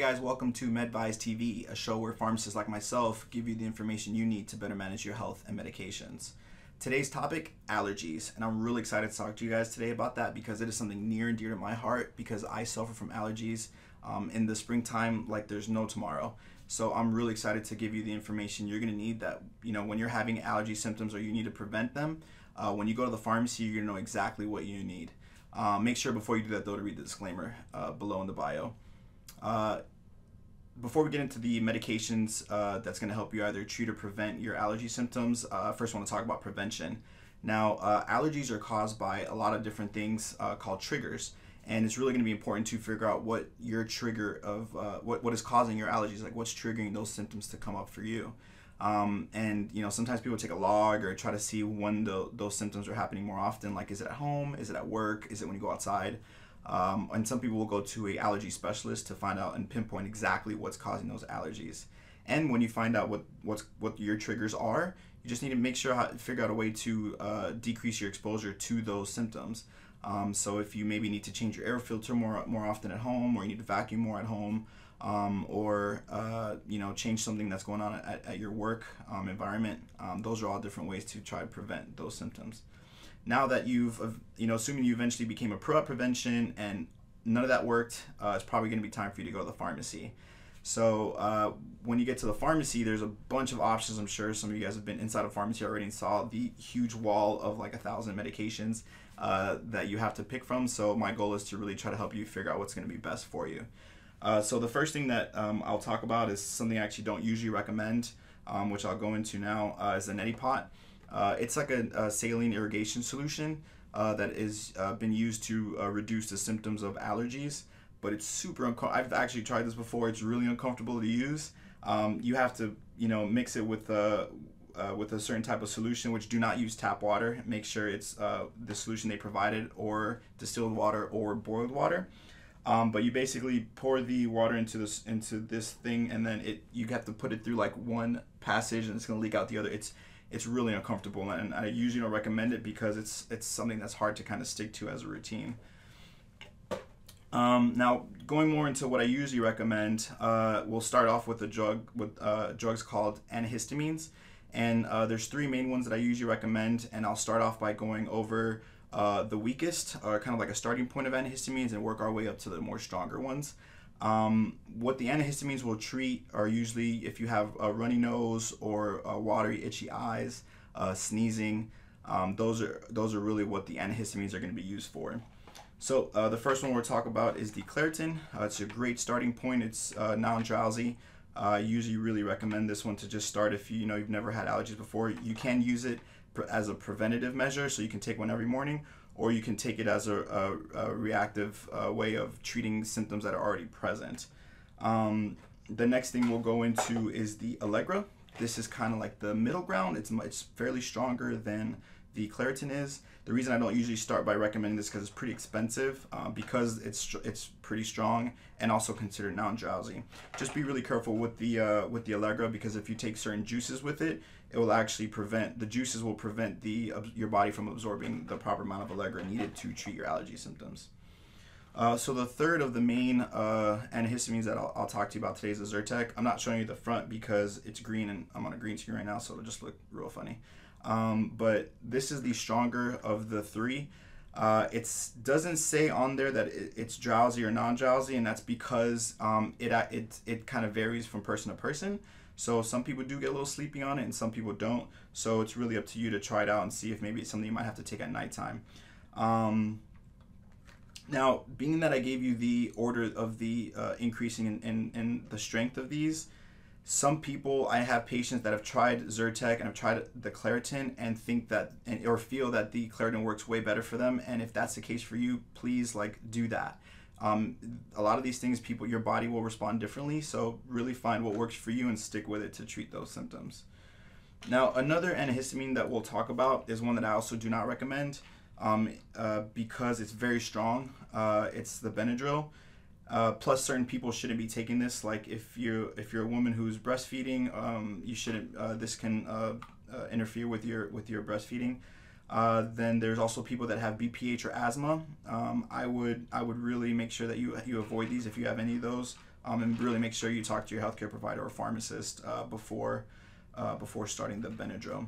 guys, welcome to MedVize TV, a show where pharmacists like myself give you the information you need to better manage your health and medications. Today's topic, allergies, and I'm really excited to talk to you guys today about that because it is something near and dear to my heart because I suffer from allergies in the springtime like there's no tomorrow. So I'm really excited to give you the information you're going to need that, when you're having allergy symptoms or you need to prevent them, when you go to the pharmacy, you're going to know exactly what you need. Make sure before you do that though to read the disclaimer below in the bio. Before we get into the medications that's going to help you either treat or prevent your allergy symptoms, first I want to talk about prevention. Now, allergies are caused by a lot of different things called triggers, and it's really going to be important to figure out what your trigger of what is causing your allergies, like what's triggering those symptoms to come up for you. And sometimes people take a log or try to see when those symptoms are happening more often, like is it at home, is it at work, is it when you go outside? And some people will go to an allergy specialist to find out and pinpoint exactly what's causing those allergies. And when you find out what your triggers are, you just need to make sure figure out a way to decrease your exposure to those symptoms. So if you maybe need to change your air filter more often at home, or you need to vacuum more at home, or change something that's going on at your work environment, those are all different ways to try to prevent those symptoms. Now that you've, assuming you eventually became a pro at prevention and none of that worked, it's probably going to be time for you to go to the pharmacy. So when you get to the pharmacy, there's a bunch of options. I'm sure some of you guys have been inside a pharmacy already and saw the huge wall of like 1,000 medications that you have to pick from. So my goal is to really try to help you figure out what's going to be best for you. So the first thing that I'll talk about is something I actually don't usually recommend, which I'll go into now, is the Neti Pot. It's like a saline irrigation solution that is been used to reduce the symptoms of allergies, but it's super uncomfortable. I've actually tried this before. It's really uncomfortable to use. You have to mix it with a certain type of solution, which do not use tap water. Make sure it's the solution they provided, or distilled water or boiled water. But you basically pour the water into this thing, and then you have to put it through like one passage, and it's going to leak out the other. It's really uncomfortable, and I usually don't recommend it because it's something that's hard to kind of stick to as a routine. Now, going more into what I usually recommend, we'll start off with a drug with drugs called antihistamines, and there's three main ones that I usually recommend, and I'll start off by going over the weakest, or kind of like a starting point of antihistamines, and work our way up to the more stronger ones. What the antihistamines will treat are usually if you have a runny nose or watery, itchy eyes, sneezing. Those are really what the antihistamines are going to be used for. So the first one we'll talk about is the Claritin. It's a great starting point. It's non-drowsy. I usually really recommend this one to just start if you've never had allergies before. You can use it as a preventative measure, so you can take one every morning, or you can take it as a reactive way of treating symptoms that are already present. The next thing we'll go into is the Allegro. This is kind of like the middle ground. It's fairly stronger than the Claritin is. The reason I don't usually start by recommending this because it's pretty expensive, because it's pretty strong and also considered non-drowsy. Just be really careful with the Allegro, because if you take certain juices with it, it will actually prevent your body from absorbing the proper amount of Allegro needed to treat your allergy symptoms. So the third of the main antihistamines that I'll talk to you about today is the Sire Tech. I'm not showing you the front because it's green and I'm on a green screen right now, so it'll just look real funny. But this is the stronger of the three. It doesn't say on there that it's drowsy or non-drowsy, and that's because it kind of varies from person to person. So some people do get a little sleepy on it and some people don't. So it's really up to you to try it out and see if maybe it's something you might have to take at nighttime. Now, being that I gave you the order of the increasing in the strength of these, some people, I have patients that have tried Sire Tech and have tried the Claritin and think that, or feel that the Claritin works way better for them. And if that's the case for you, please do that. A lot of these things, your body will respond differently. So really find what works for you and stick with it to treat those symptoms. Now, another antihistamine that we'll talk about is one that I also do not recommend because it's very strong. It's the Benadryl. Plus, certain people shouldn't be taking this. Like if you're a woman who's breastfeeding, you shouldn't. This can interfere with your breastfeeding. Then there's also people that have BPH or asthma. I would really make sure that you avoid these if you have any of those. And really make sure you talk to your healthcare provider or pharmacist before starting the Benadryl.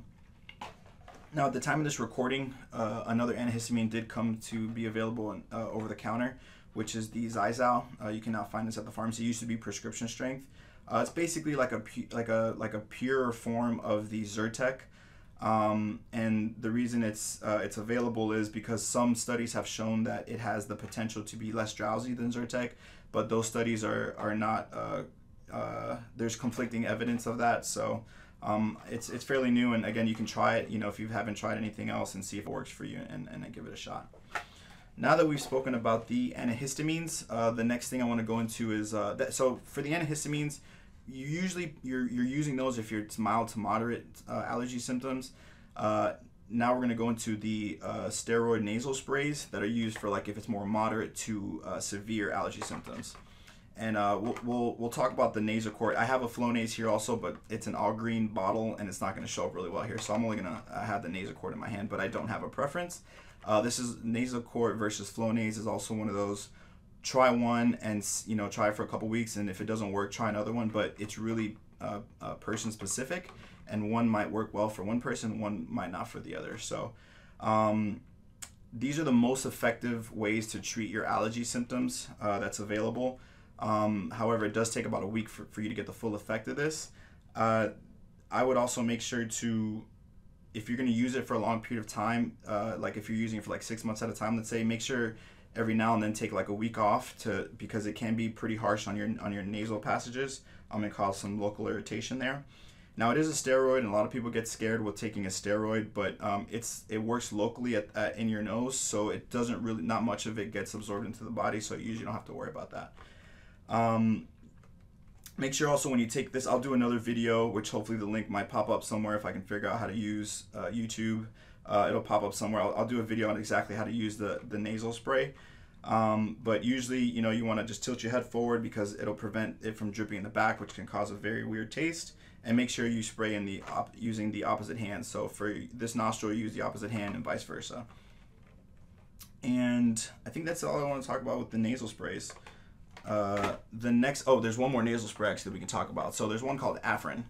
Now, at the time of this recording, another antihistamine did come to be available over the counter, which is the Zizal. You can now find this at the pharmacy. It used to be prescription strength. It's basically like a purer form of the Sire Tech. And the reason it's available is because some studies have shown that it has the potential to be less drowsy than Sire Tech, but those studies are not. There's conflicting evidence of that, so it's fairly new. And again, you can try it, if you haven't tried anything else, and see if it works for you, and then give it a shot. Now that we've spoken about the antihistamines, the next thing I want to go into is so for the antihistamines, you're using those if it's mild to moderate allergy symptoms. Now we're going to go into the steroid nasal sprays that are used for if it's more moderate to severe allergy symptoms. And we'll talk about the Nasacort. I have a Flonase here also, but it's an all green bottle and it's not going to show up really well here, so I'm only going to have the Nasacort in my hand, but I don't have a preference. This is Nasacort versus Flonase is also one of those. Try one and try it for a couple weeks, and if it doesn't work, try another one. But it's really person specific, and one might work well for one person, one might not for the other. So these are the most effective ways to treat your allergy symptoms that's available. However, it does take about a week for you to get the full effect of this. I would also make sure to, if you're going to use it for a long period of time, like if you're using it for 6 months at a time, let's say, make sure every now and then take a week off because it can be pretty harsh on your nasal passages. And cause some local irritation there. Now, it is a steroid, and a lot of people get scared with taking a steroid, but it works locally in your nose, so it doesn't really, not much of it gets absorbed into the body, so you usually don't have to worry about that. Make sure also when you take this, I'll do another video, which hopefully the link might pop up somewhere if I can figure out how to use YouTube. It'll pop up somewhere. I'll do a video on exactly how to use the nasal spray. But usually, you want to just tilt your head forward because it'll prevent it from dripping in the back, which can cause a very weird taste. And make sure you spray in using the opposite hand. So for this nostril, you use the opposite hand and vice versa. And I think that's all I want to talk about with the nasal sprays. There's one more nasal spray actually that we can talk about. So there's one called Afrin.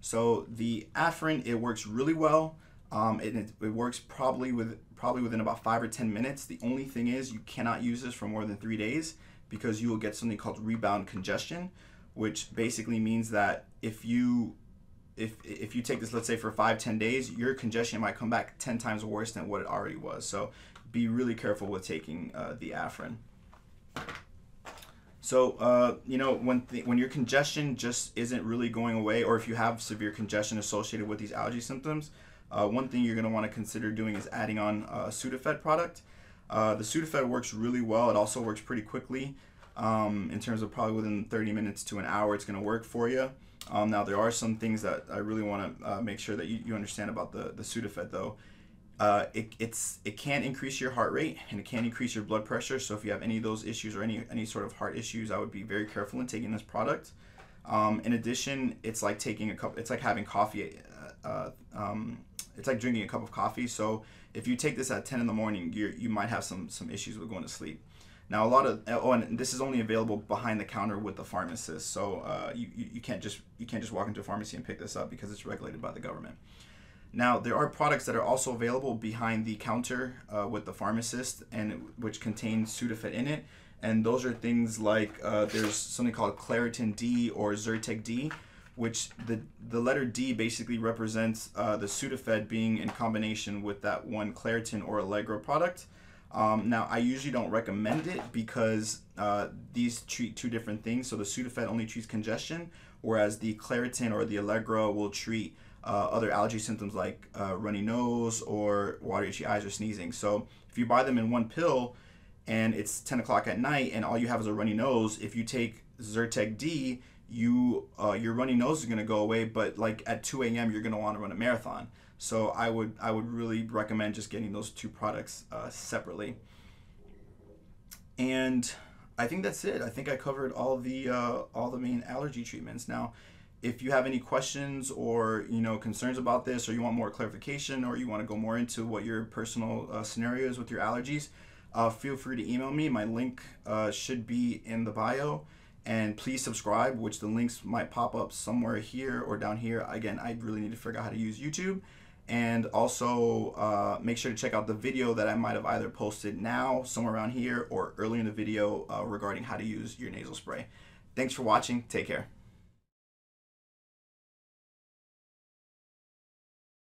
So the Afrin, it works really well. It works probably within about 5 or 10 minutes. The only thing is you cannot use this for more than 3 days because you will get something called rebound congestion, which basically means that if you take this, let's say for 5-10 days, your congestion might come back 10 times worse than what it already was. So be really careful with taking the Afrin. So when your congestion just isn't really going away, or if you have severe congestion associated with these allergy symptoms, one thing you're going to want to consider doing is adding on a Sudafed product. The Sudafed works really well. It also works pretty quickly. In terms of probably within 30 minutes to an hour, it's going to work for you. Now, there are some things that I really want to make sure that you understand about the Sudafed, though. It can increase your heart rate, and it can increase your blood pressure. So if you have any of those issues or any sort of heart issues, I would be very careful in taking this product. In addition, it's like taking it's like having coffee. It's like drinking a cup of coffee. So if you take this at 10 in the morning, you might have some issues with going to sleep. Now, and this is only available behind the counter with the pharmacist. So you can't just walk into a pharmacy and pick this up because it's regulated by the government. Now, there are products that are also available behind the counter with the pharmacist, and which contain Sudafed in it. And those are things like there's something called Claritin D or Sire Tech D, which the letter D basically represents the Sudafed being in combination with that one Claritin or Allegro product. Now, I usually don't recommend it because these treat two different things. So the Sudafed only treats congestion, whereas the Claritin or the Allegro will treat other allergy symptoms like runny nose or watery itchy eyes or sneezing. So if you buy them in one pill and it's 10 o'clock at night and all you have is a runny nose, if you take Sire Tech D, your runny nose is going to go away, but like at 2 a.m. you're going to want to run a marathon. So I would really recommend just getting those two products separately. And I think that's it. I think I covered all the main allergy treatments. Now, if you have any questions or concerns about this, or you want more clarification, or you want to go more into what your personal scenario is with your allergies, feel free to email me. My link should be in the bio. And please subscribe, which the links might pop up somewhere here or down here. Again, I really need to figure out how to use YouTube. And also make sure to check out the video that I might have either posted now, somewhere around here, or earlier in the video regarding how to use your nasal spray. Thanks for watching. Take care.